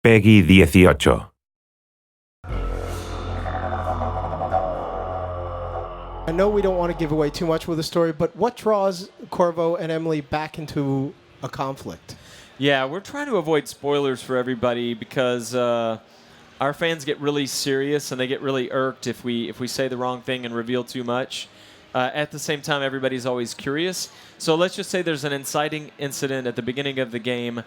Peggy 18. I know we don't want to give away too much with the story, but what draws Corvo and Emily back into a conflict? Yeah, we're trying to avoid spoilers for everybody because our fans get really serious and they get really irked if we say the wrong thing and reveal too much. At the same time, everybody's always curious. So let's just say there's an inciting incident at the beginning of the game,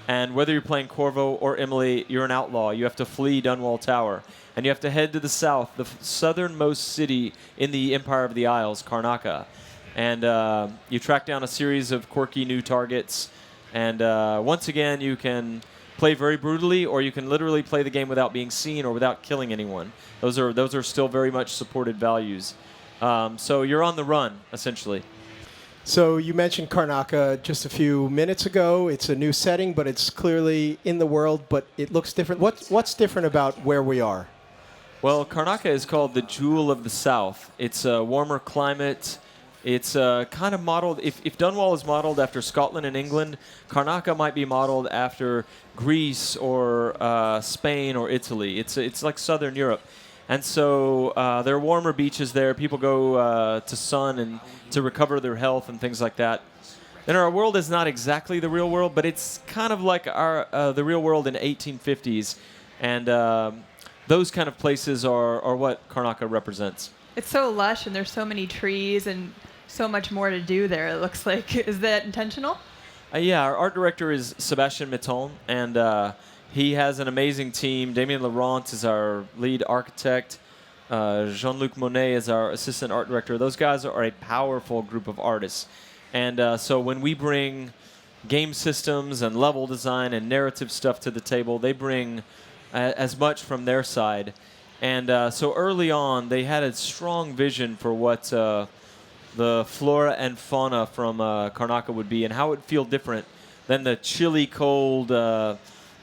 and whether you're playing Corvo or Emily, you're an outlaw. You have to flee Dunwall Tower, and you have to head to the south, the southernmost city in the Empire of the Isles, Karnaca. And you track down a series of quirky new targets, and once again, you can play very brutally, or you can literally play the game without being seen or without killing anyone. Those are still very much supported values. So you're on the run, essentially. So you mentioned Karnaca just a few minutes ago. It's a new setting, but it's clearly in the world, but it looks different. What's different about where we are? Well, Karnaca is called the Jewel of the South. It's a warmer climate. It's kind of modeled, if Dunwall is modeled after Scotland and England, Karnaca might be modeled after Greece or Spain or Italy. It's like Southern Europe. And so there are warmer beaches there. People go to sun and to recover their health and things like that. And our world is not exactly the real world, but it's kind of like the real world in 1850s. And those kind of places are what Karnaca represents. It's so lush, and there's so many trees and so much more to do there, it looks like. Is that intentional? Yeah, our art director is Sébastien Mitton, and he has an amazing team. Damien Laurent is our lead architect. Jean-Luc Monet is our assistant art director. Those guys are a powerful group of artists. And so when we bring game systems and level design and narrative stuff to the table, they bring as much from their side. And so early on, they had a strong vision for what the flora and fauna from Karnaca would be and how it would feel different than the chilly, cold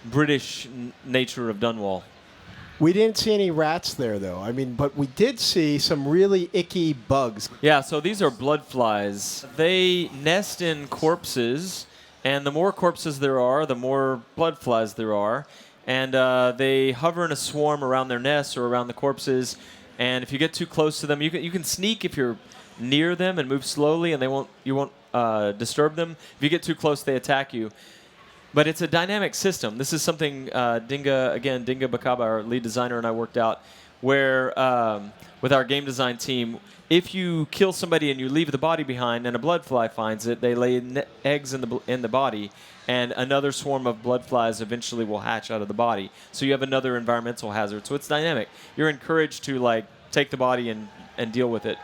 British nature of Dunwall. We didn't see any rats there, though. I mean, but we did see some really icky bugs. Yeah, so these are blood flies. They nest in corpses, and the more corpses there are, the more blood flies there are. And they hover in a swarm around their nests or around the corpses. And if you get too close to them, you can sneak if you're near them and move slowly, and you won't disturb them. If you get too close, they attack you. But it's a dynamic system. This is something Dinga Bakaba, our lead designer, and I worked out, where with our game design team, if you kill somebody and you leave the body behind and a blood fly finds it, they lay eggs in the body, and another swarm of blood flies eventually will hatch out of the body. So you have another environmental hazard. So it's dynamic. You're encouraged to take the body and deal with it.